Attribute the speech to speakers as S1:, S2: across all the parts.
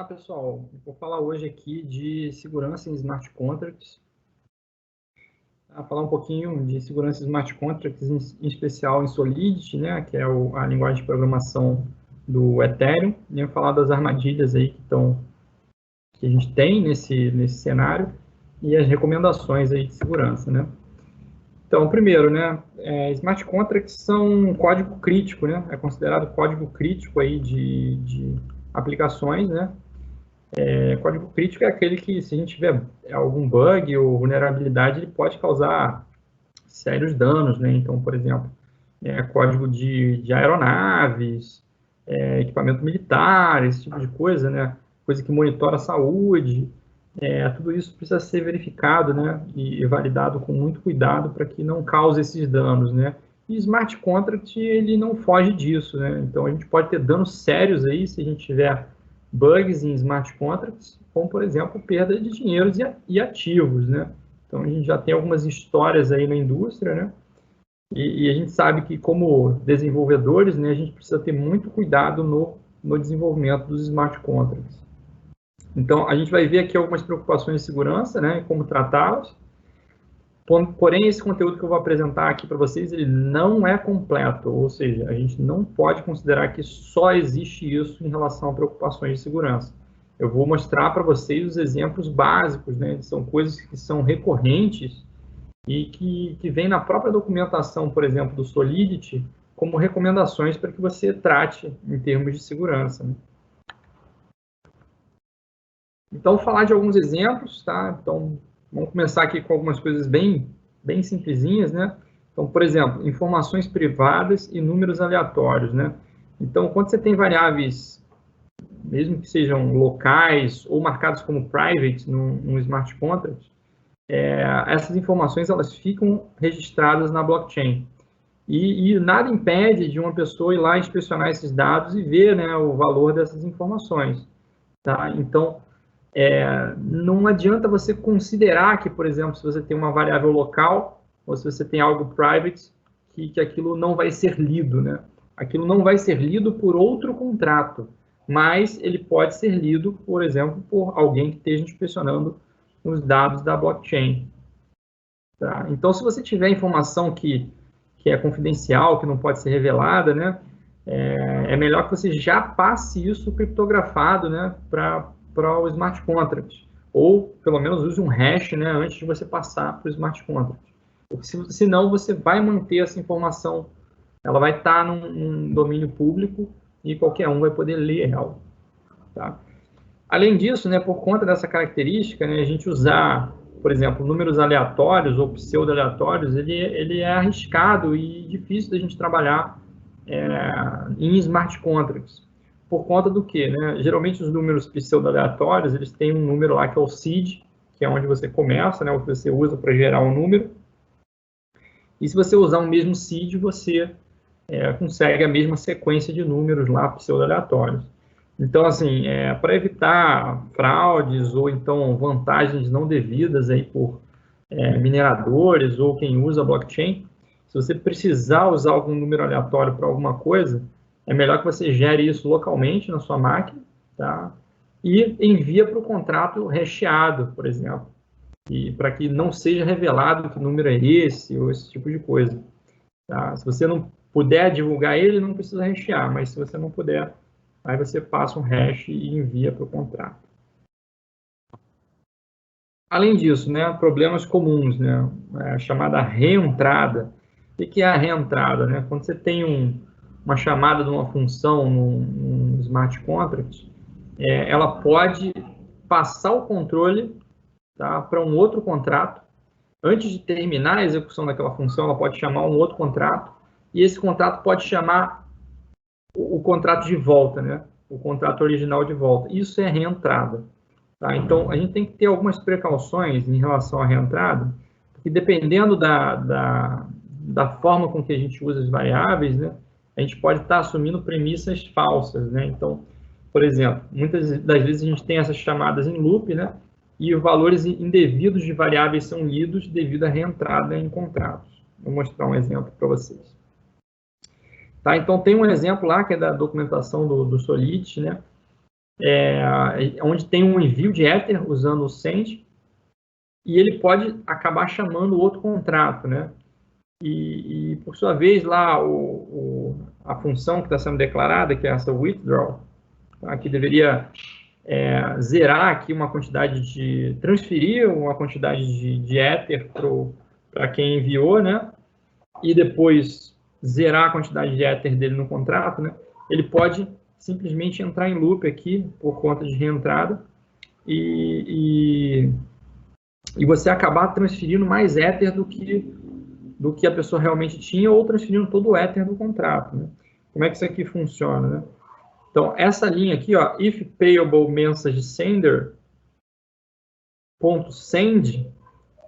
S1: Pessoal, vou falar hoje aqui de segurança em smart contracts. Vou falar um pouquinho de segurança em smart contracts, em especial em Solidity, né, que é a linguagem de programação do Ethereum. E vou falar das armadilhas aí que a gente tem nesse cenário e as recomendações aí de segurança, né. Então, primeiro, né, smart contracts são código crítico, né, é considerado código crítico aí de aplicações, né. Código crítico é aquele que, se a gente tiver algum bug ou vulnerabilidade, ele pode causar sérios danos, né? Então, por exemplo, código de aeronaves, equipamento militar, esse tipo de coisa, né? Coisa que monitora a saúde, tudo isso precisa ser verificado, né? E validado com muito cuidado para que não cause esses danos, né? E smart contract, ele não foge disso, né? Então, a gente pode ter danos sérios aí se a gente tiver bugs em smart contracts, como, por exemplo, perda de dinheiro e ativos, né? Então, a gente já tem algumas histórias aí na indústria, né? E a gente sabe que, como desenvolvedores, né, a gente precisa ter muito cuidado no desenvolvimento dos smart contracts. Então, a gente vai ver aqui algumas preocupações de segurança, né, como tratá-las. Porém, esse conteúdo que eu vou apresentar aqui para vocês, ele não é completo, ou seja, a gente não pode considerar que só existe isso em relação a preocupações de segurança. Eu vou mostrar para vocês os exemplos básicos, né? São coisas que são recorrentes e que vem na própria documentação, por exemplo, do Solidity, como recomendações para que você trate em termos de segurança, né? Então, vou falar de alguns exemplos, tá? Então, vamos começar aqui com algumas coisas bem simplesinhas, né? Então, por exemplo, informações privadas e números aleatórios, né? Então, quando você tem variáveis, mesmo que sejam locais ou marcados como private num smart contract, essas informações elas ficam registradas na blockchain. E nada impede de uma pessoa ir lá inspecionar esses dados e ver, né, o valor dessas informações, tá? Então, não adianta você considerar que, por exemplo, se você tem uma variável local ou se você tem algo private, que aquilo não vai ser lido, né? Aquilo não vai ser lido por outro contrato, mas ele pode ser lido, por exemplo, por alguém que esteja inspecionando os dados da blockchain. Tá? Então, se você tiver informação que é confidencial, que não pode ser revelada, né? É melhor que você já passe isso criptografado, né, para o smart contract, ou pelo menos use um hash, né, antes de você passar para o smart contract. Porque senão você vai manter essa informação, ela vai estar num domínio público e qualquer um vai poder ler ela. Tá? Além disso, né, por conta dessa característica, né, a gente usar, por exemplo, números aleatórios ou pseudo-aleatórios, ele é arriscado e difícil da gente trabalhar em smart contracts. Por conta do quê? Né? Geralmente os números pseudo-aleatórios, eles têm um número lá que é o seed, que é onde você começa, né, o que você usa para gerar um número. E se você usar o mesmo seed, você consegue a mesma sequência de números lá pseudo-aleatórios. Então, assim, para evitar fraudes ou então vantagens não devidas aí por mineradores ou quem usa blockchain, se você precisar usar algum número aleatório para alguma coisa, é melhor que você gere isso localmente na sua máquina, tá? E envia para o contrato recheado, por exemplo, e para que não seja revelado que número é esse ou esse tipo de coisa. Tá? Se você não puder divulgar ele, não precisa rechear, mas se você não puder, aí você passa um hash e envia para o contrato. Além disso, né, problemas comuns, né, a chamada reentrada. O que é a reentrada? Né? Quando você tem uma chamada de uma função num smart contract, ela pode passar o controle, tá, para um outro contrato. Antes de terminar a execução daquela função, ela pode chamar um outro contrato, e esse contrato pode chamar o contrato de volta, né? O contrato original de volta. Isso é reentrada. Tá? Então, a gente tem que ter algumas precauções em relação à reentrada, porque dependendo da forma com que a gente usa as variáveis, né, a gente pode estar assumindo premissas falsas. Né? Então, por exemplo, muitas das vezes a gente tem essas chamadas em loop, né, e os valores indevidos de variáveis são lidos devido à reentrada em contratos. Vou mostrar um exemplo para vocês. Tá? Então, tem um exemplo lá, que é da documentação do Solidity, né? onde tem um envio de Ether usando o send, e ele pode acabar chamando outro contrato, né? E por sua vez, lá a função que está sendo declarada, que é essa withdraw, tá? Que deveria zerar aqui uma quantidade de... transferir uma quantidade de Ether para quem enviou, né? E depois zerar a quantidade de Ether dele no contrato, né? Ele pode simplesmente entrar em loop aqui por conta de reentrada e você acabar transferindo mais Ether do que a pessoa realmente tinha, ou transferindo todo o Ether do contrato, né? Como é que isso aqui funciona, né? Então, essa linha aqui, ó, if payable message sender .send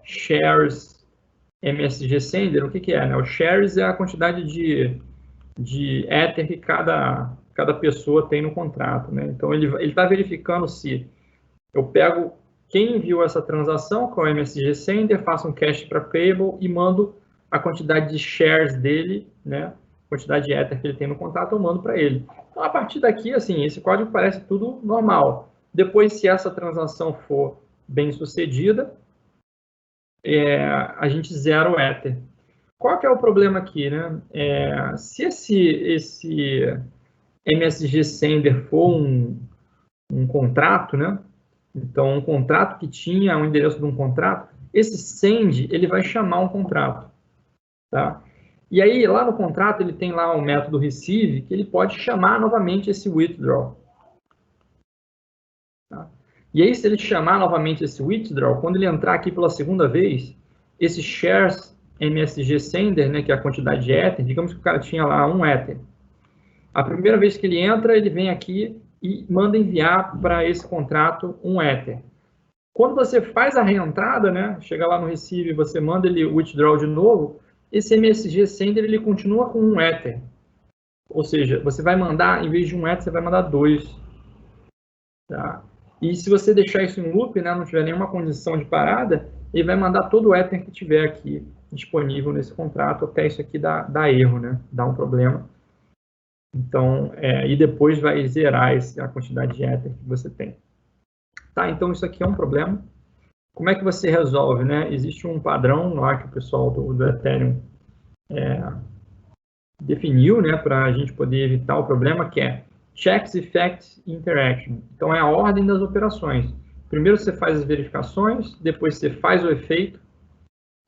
S1: shares MSG sender, o que é, né? O shares é a quantidade de Ether que cada pessoa tem no contrato, né? Então, ele está verificando se eu pego quem enviou essa transação com o MSG sender, faço um cache para payable e mando a quantidade de shares dele, né? Quantidade de Ether que ele tem no contrato, eu mando para ele. Então, a partir daqui, assim, esse código parece tudo normal. Depois, se essa transação for bem sucedida, a gente zera o Ether. Qual que é o problema aqui, né? Se esse MSG sender for um contrato, né? Então, um contrato que tinha um endereço de um contrato, esse send, ele vai chamar um contrato, tá? E aí, lá no contrato, ele tem lá o método receive, que ele pode chamar novamente esse withdraw. Tá? E aí, se ele chamar novamente esse withdraw, quando ele entrar aqui pela segunda vez, esse shares MSG sender, né, que é a quantidade de Ether, digamos que o cara tinha lá 1 Ether. A primeira vez que ele entra, ele vem aqui e manda enviar para esse contrato 1 Ether. Quando você faz a reentrada, né, chega lá no receive, você manda ele withdraw de novo, esse MSG sender ele continua com 1 Ether. Ou seja, você vai mandar, em vez de 1 Ether, você vai mandar 2. Tá? E se você deixar isso em loop, né, não tiver nenhuma condição de parada, ele vai mandar todo o Ether que tiver aqui disponível nesse contrato, até isso aqui dá erro, né, dá um problema. Então, e depois vai zerar a quantidade de Ether que você tem. Tá, então isso aqui é um problema. Como é que você resolve, né? Existe um padrão lá que o pessoal do Ethereum definiu, né, para a gente poder evitar o problema, que é checks, effects, interaction. Então, é a ordem das operações. Primeiro você faz as verificações, depois você faz o efeito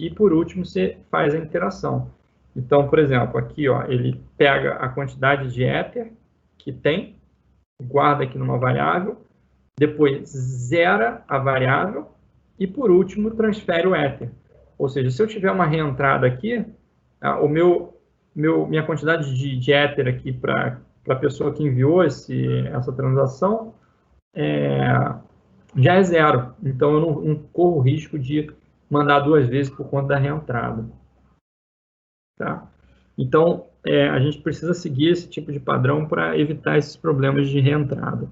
S1: e, por último, você faz a interação. Então, por exemplo, aqui, ó, ele pega a quantidade de Ether que tem, guarda aqui numa variável, depois zera a variável e, por último, transfere o Ether. Ou seja, se eu tiver uma reentrada aqui, minha quantidade de Ether aqui para a pessoa que enviou essa transação já é 0. Então, eu não corro o risco de mandar 2 vezes por conta da reentrada. Tá? Então, a gente precisa seguir esse tipo de padrão para evitar esses problemas de reentrada.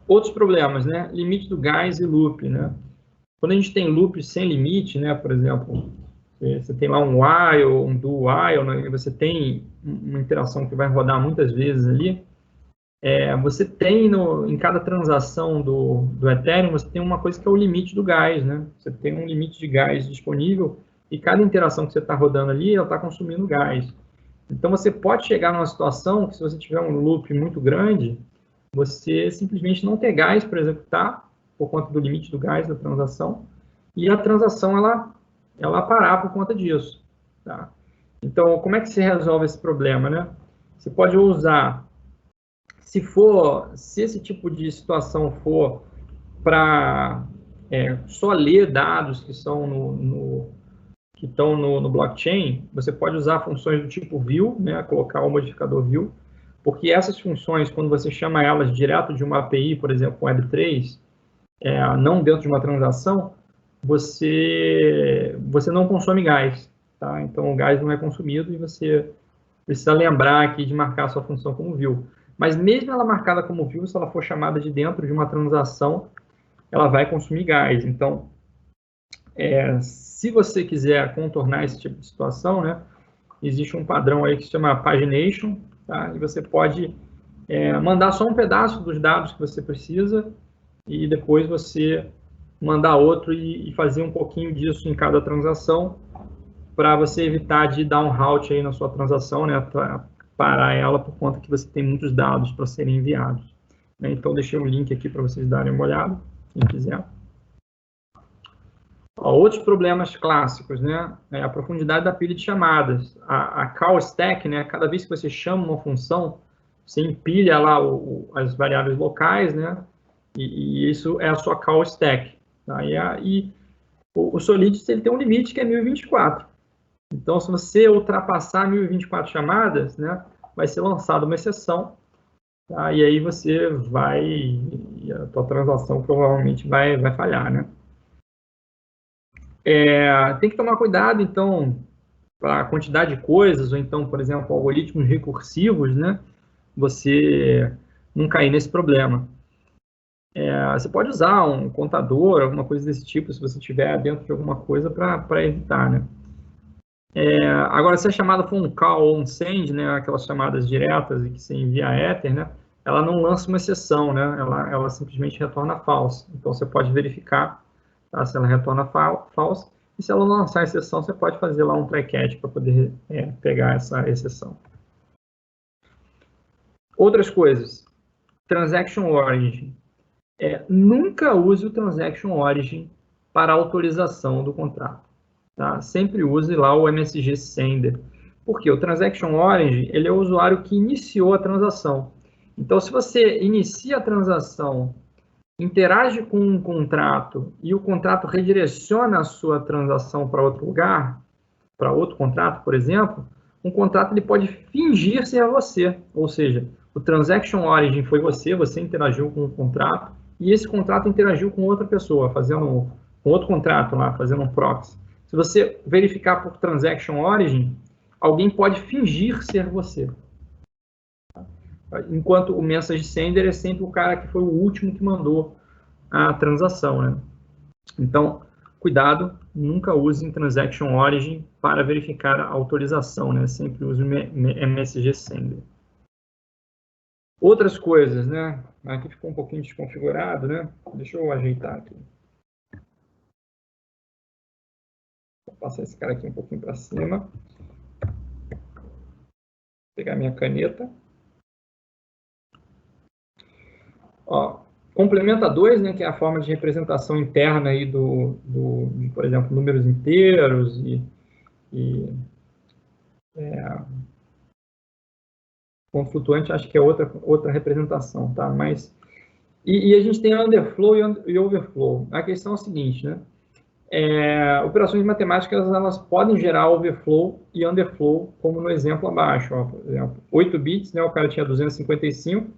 S1: Outros problemas, né? Limite do gás e loop, né? Quando a gente tem loop sem limite, né? Por exemplo, você tem lá um while, um do while, né? Você tem uma interação que vai rodar muitas vezes ali. Você tem em cada transação do Ethereum, você tem uma coisa que é o limite do gás, né? Você tem um limite de gás disponível e cada interação que você está rodando ali, ela está consumindo gás. Então, você pode chegar numa situação que, se você tiver um loop muito grande, você simplesmente não ter gás para executar por conta do limite do gás da transação e a transação ela parar por conta disso. Tá? Então, como é que se resolve esse problema, né? Você pode usar, se esse tipo de situação for para só ler dados que estão no blockchain, você pode usar funções do tipo view, né, colocar o modificador view, porque essas funções, quando você chama elas direto de uma API, por exemplo, Web3, não dentro de uma transação, você não consome gás. Tá? Então, o gás não é consumido e você precisa lembrar aqui de marcar a sua função como view. Mas mesmo ela marcada como view, se ela for chamada de dentro de uma transação, ela vai consumir gás. Então, se você quiser contornar esse tipo de situação, né, existe um padrão aí que se chama pagination, tá? E você pode mandar só um pedaço dos dados que você precisa e depois você mandar outro e fazer um pouquinho disso em cada transação para você evitar de dar um halt aí na sua transação, né? Para parar ela por conta que você tem muitos dados para serem enviados. Né? Então, deixei um link aqui para vocês darem uma olhada, quem quiser. Outros problemas clássicos, né? A profundidade da pilha de chamadas. A call stack, né? Cada vez que você chama uma função, você empilha lá as variáveis locais, né? E isso é a sua call stack. Tá? E o Solidity ele tem um limite que é 1024. Então, se você ultrapassar 1024 chamadas, né? Vai ser lançada uma exceção. Tá? E aí você a tua transação provavelmente vai falhar, né? Tem que tomar cuidado, então, para a quantidade de coisas, ou então, por exemplo, algoritmos recursivos, né? Você não cair nesse problema. Você pode usar um contador, alguma coisa desse tipo, se você tiver dentro de alguma coisa para evitar, né? Agora, se a chamada for um call ou um send, né? Aquelas chamadas diretas que você envia Ether, né? Ela não lança uma exceção, né? Ela simplesmente retorna false. Então, você pode verificar, tá? Se ela retorna false. E se ela não lançar a exceção, você pode fazer lá um try catch para poder pegar essa exceção. Outras coisas. Transaction Origin. Nunca use o Transaction Origin para autorização do contrato. Tá? Sempre use lá o MSG Sender. Porque o Transaction Origin ele é o usuário que iniciou a transação. Então, se você inicia a transação, interage com um contrato e o contrato redireciona a sua transação para outro lugar, para outro contrato, por exemplo, um contrato ele pode fingir ser você. Ou seja, o Transaction Origin foi você interagiu com o contrato e esse contrato interagiu com outra pessoa, fazendo com outro contrato lá, fazendo um proxy. Se você verificar por Transaction Origin, alguém pode fingir ser você. Enquanto o Message Sender é sempre o cara que foi o último que mandou a transação, né? Então, cuidado, nunca use Transaction Origin para verificar a autorização, né? Sempre use o MSG Sender. Outras coisas, né? Aqui ficou um pouquinho desconfigurado, né? Deixa eu ajeitar aqui. Vou passar esse cara aqui um pouquinho para cima. Vou pegar minha caneta. Ó, complementa 2, né, que é a forma de representação interna aí de, por exemplo, números inteiros ponto flutuante, acho que é outra representação, tá? Mas, e a gente tem underflow e overflow. A questão é a seguinte, né? Operações matemáticas, elas podem gerar overflow e underflow, como no exemplo abaixo, ó, por exemplo, 8 bits, né, o cara tinha 255,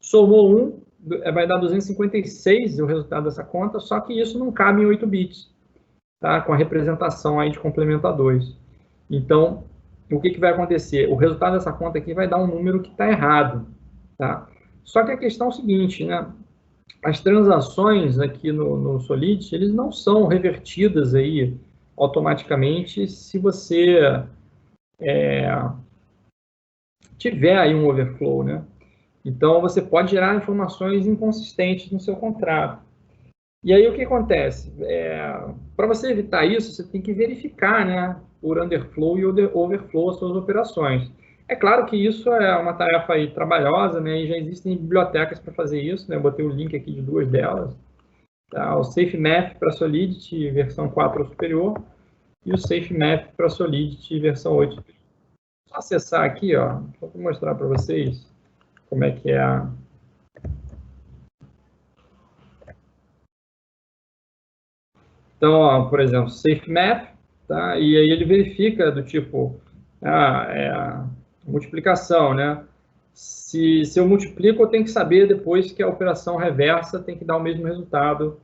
S1: somou 1, vai dar 256 o resultado dessa conta, só que isso não cabe em 8 bits, tá? Com a representação aí de complementa 2. Então, o que vai acontecer? O resultado dessa conta aqui vai dar um número que está errado, tá? Só que a questão é o seguinte, né? As transações aqui no Solidity, eles não são revertidas aí automaticamente se você tiver aí um overflow, né? Então, você pode gerar informações inconsistentes no seu contrato. E aí, o que acontece? Para você evitar isso, você tem que verificar, né, por underflow e overflow as suas operações. É claro que isso é uma tarefa aí trabalhosa, né, e já existem bibliotecas para fazer isso, né, eu botei o link aqui de 2 delas. Tá? O SafeMath para Solidity versão 4 ou superior e o SafeMath para Solidity versão 8 superior. Só acessar aqui, ó, só para mostrar para vocês como é que é a... Então, ó, por exemplo, SafeMath, tá? E aí ele verifica do tipo, a multiplicação, né? Se eu multiplico, eu tenho que saber depois que a operação reversa tem que dar o mesmo resultado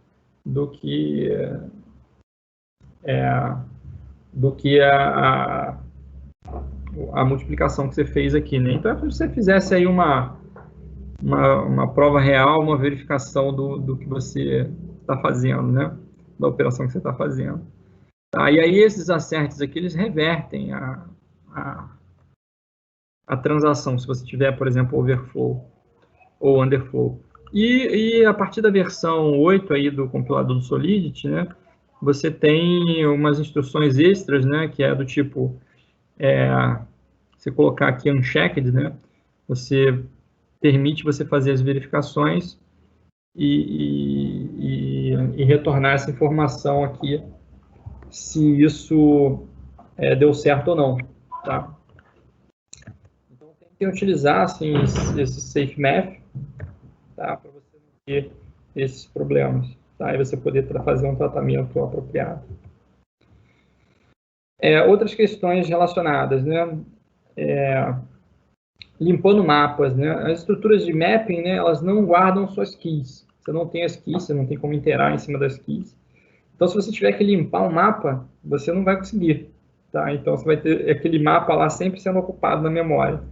S1: do que a multiplicação que você fez aqui, né? Então, se você fizesse aí uma prova real, uma verificação do que você está fazendo, né? Da operação que você está fazendo. Tá? E aí, esses acertos aqui, eles revertem a transação, se você tiver, por exemplo, overflow ou underflow. E a partir da versão 8 aí do compilador do Solidity, né, você tem umas instruções extras, né, que é do tipo, você colocar aqui unchecked, né, você permite você fazer as verificações e retornar essa informação aqui, se isso deu certo ou não, tá? Então, tem que utilizar, assim, esse safe math, tá? Para você não ter esses problemas, tá? E você poder fazer um tratamento apropriado. Outras questões relacionadas, né? Limpando mapas, né? As estruturas de mapping, né, elas não guardam suas keys. Você não tem as keys, você não tem como interar em cima das keys. Então, se você tiver que limpar um mapa, você não vai conseguir, tá? Então, você vai ter aquele mapa lá sempre sendo ocupado na memória.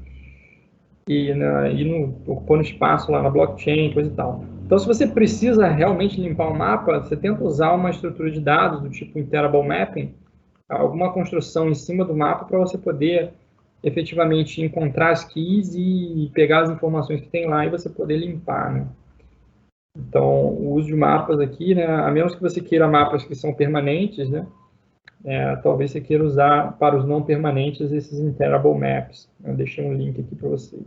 S1: Ocupando espaço lá na blockchain, coisa e tal. Então, se você precisa realmente limpar um mapa, você tenta usar uma estrutura de dados do tipo Iterable Mapping, alguma construção em cima do mapa para você poder efetivamente encontrar as keys e pegar as informações que tem lá e você poder limpar, né? Então, o uso de mapas aqui, né, a menos que você queira mapas que são permanentes, né, talvez você queira usar para os não permanentes esses Iterable Maps. Eu deixei um link aqui para vocês.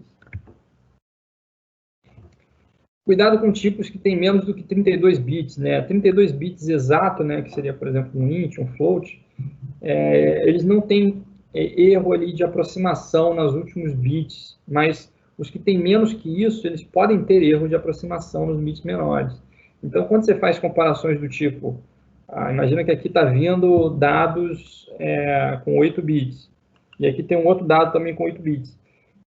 S1: Cuidado com tipos que têm menos do que 32 bits, né? 32 bits exato, né, que seria, por exemplo, um int, um float, eles não têm erro ali de aproximação nos últimos bits, mas os que têm menos que isso, eles podem ter erro de aproximação nos bits menores. Então, quando você faz comparações do tipo, imagina que aqui está vindo dados com 8 bits, e aqui tem um outro dado também com 8 bits.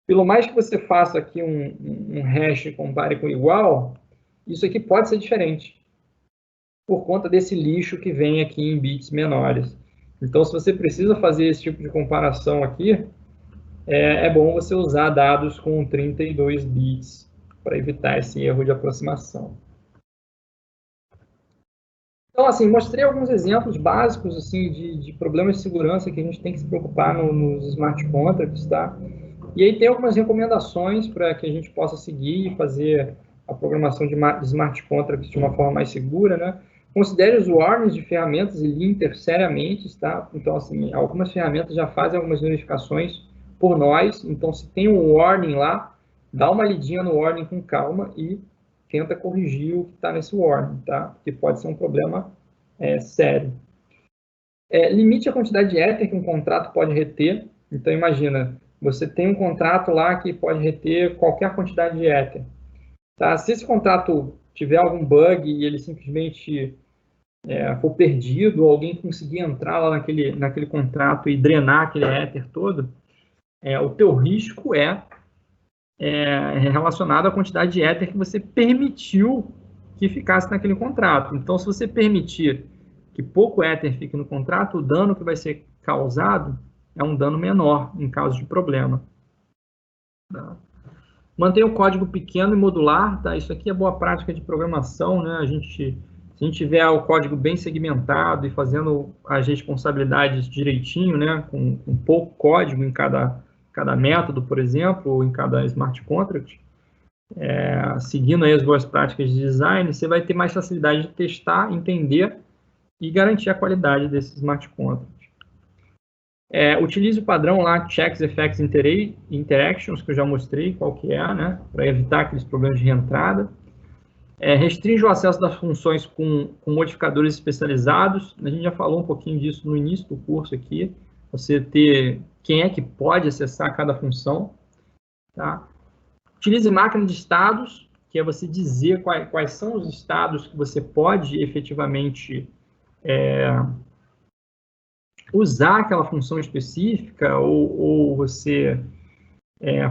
S1: Pelo mais que você faça aqui um hash compare com igual, isso aqui pode ser diferente, por conta desse lixo que vem aqui em bits menores. Então, se você precisa fazer esse tipo de comparação aqui, é bom você usar dados com 32 bits para evitar esse erro de aproximação. Então, assim, mostrei alguns exemplos básicos assim, de problemas de segurança que a gente tem que se preocupar nos smart contracts, tá? E aí tem algumas recomendações para que a gente possa seguir e fazer a programação de smart contracts de uma forma mais segura, né? Considere os warnings de ferramentas e linter seriamente, tá? Então, assim, algumas ferramentas já fazem algumas verificações por nós. Então, se tem um warning lá, dá uma lidinha no warning com calma e tenta corrigir o que está nesse warning, tá? Porque pode ser um problema sério. Limite a quantidade de Ether que um contrato pode reter. Então, imagina, você tem um contrato lá que pode reter qualquer quantidade de Ether. Tá? Se esse contrato tiver algum bug e ele simplesmente for perdido, ou alguém conseguir entrar lá naquele contrato e drenar aquele Ether todo, o teu risco é relacionado à quantidade de Ether que você permitiu que ficasse naquele contrato. Então, se você permitir que pouco Ether fique no contrato, o dano que vai ser causado é um dano menor em caso de problema. Tá? Mantenha o código pequeno e modular, tá? Isso aqui é boa prática de programação, né? Se a gente tiver o código bem segmentado e fazendo as responsabilidades direitinho, né? Com pouco código em cada método, por exemplo, ou em cada smart contract, seguindo aí as boas práticas de design, você vai ter mais facilidade de testar, entender e garantir a qualidade desses smart contracts. Utilize o padrão lá, Checks, Effects, Interactions, que eu já mostrei qual que é, né? Para evitar aqueles problemas de reentrada. Restringe o acesso das funções com modificadores especializados. A gente já falou um pouquinho disso no início do curso aqui. Você ter quem é que pode acessar cada função. Tá? Utilize máquina de estados, que é você dizer quais são os estados que você pode efetivamente usar aquela função específica ou você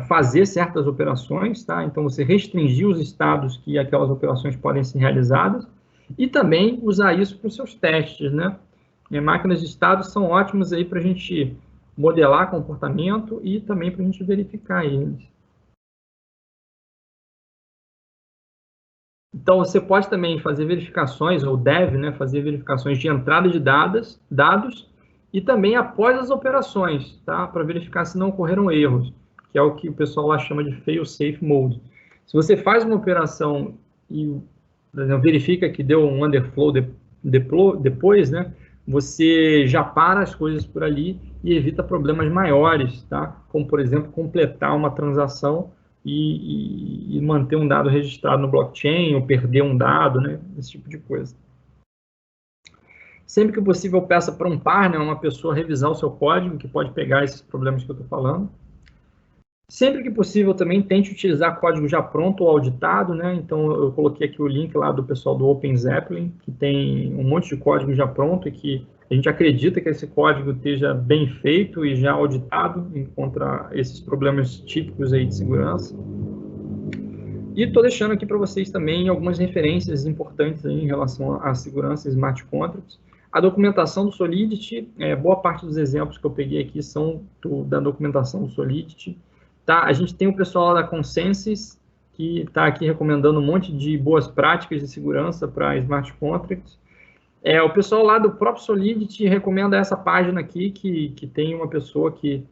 S1: fazer certas operações, tá? Então, você restringir os estados que aquelas operações podem ser realizadas e também usar isso para os seus testes, né? Máquinas de estados são ótimas aí para a gente modelar comportamento e também para a gente verificar eles. Então, você pode também fazer verificações, ou deve, né, fazer verificações de entrada de dados e também após as operações, tá? Para verificar se não ocorreram erros. que é o que o pessoal lá chama de fail-safe mode. Se você faz uma operação e, por exemplo, verifica que deu um underflow depois, né, você já para as coisas por ali e evita problemas maiores, tá? Como, por exemplo, completar uma transação e manter um dado registrado no blockchain ou perder um dado, né? Esse tipo de coisa. Sempre que possível, peça para um partner, uma pessoa, revisar o seu código, que pode pegar esses problemas que eu estou falando. Sempre que possível, também tente utilizar código já pronto ou auditado, né? Então, eu coloquei aqui o link lá do pessoal do OpenZeppelin, que tem um monte de código já pronto e que a gente acredita que esse código esteja bem feito e já auditado contra esses problemas típicos aí de segurança. E estou deixando aqui para vocês também algumas referências importantes aí em relação à segurança smart contracts. A documentação do Solidity, boa parte dos exemplos que eu peguei aqui são da documentação do Solidity. Tá? A gente tem o pessoal lá da Consensus, que está aqui recomendando um monte de boas práticas de segurança para smart contracts. O pessoal lá do próprio Solidity recomenda essa página aqui, que tem uma pessoa que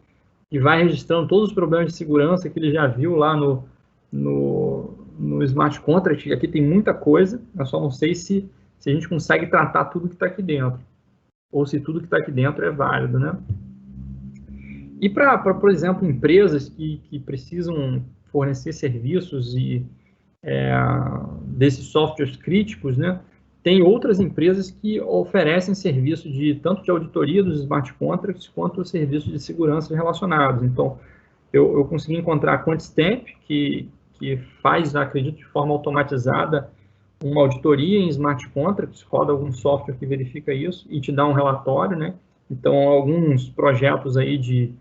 S1: vai registrando todos os problemas de segurança que ele já viu lá no smart contract. Aqui tem muita coisa, eu só não sei se a gente consegue tratar tudo que está aqui dentro, ou se tudo que está aqui dentro é válido, né? E para, por exemplo, empresas que precisam fornecer serviços desses softwares críticos, né? Tem outras empresas que oferecem serviço tanto de auditoria dos smart contracts quanto serviços de segurança relacionados. Então, eu consegui encontrar a QuantStamp, que faz, acredito, de forma automatizada uma auditoria em smart contracts, roda algum software que verifica isso e te dá um relatório, né? Então, alguns projetos aí de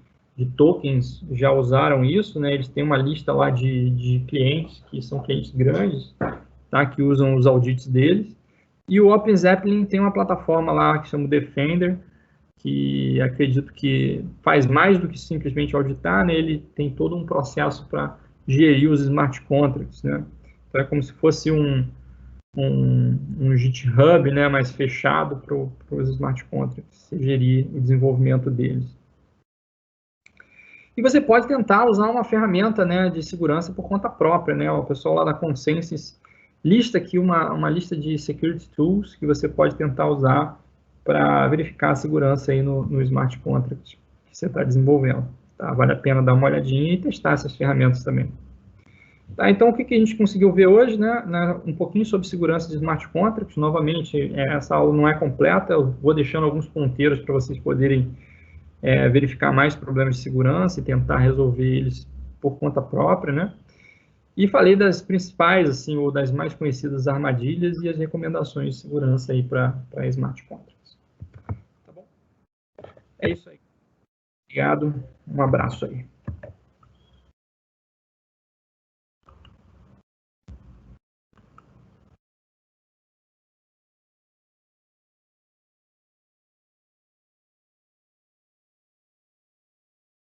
S1: tokens já usaram isso, né? Eles têm uma lista lá de clientes, que são clientes grandes, tá? Que usam os audits deles. E o OpenZeppelin tem uma plataforma lá que chama Defender, que acredito que faz mais do que simplesmente auditar, né? Ele tem todo um processo para gerir os smart contracts, né? Então, é como se fosse um GitHub, né, mais fechado para os smart contracts, gerir o desenvolvimento deles. E você pode tentar usar uma ferramenta, né, de segurança por conta própria, né? O pessoal lá da Consensus lista aqui uma lista de security tools que você pode tentar usar para verificar a segurança aí no smart contract que você está desenvolvendo. Tá? Vale a pena dar uma olhadinha e testar essas ferramentas também. Tá, então, o que a gente conseguiu ver hoje, né? Um pouquinho sobre segurança de smart contracts. Novamente, essa aula não é completa, eu vou deixando alguns ponteiros para vocês poderem verificar mais problemas de segurança e tentar resolver eles por conta própria, né? E falei das principais, assim, ou das mais conhecidas armadilhas e as recomendações de segurança aí para smart contracts. Tá bom? É isso aí. Obrigado, um abraço aí.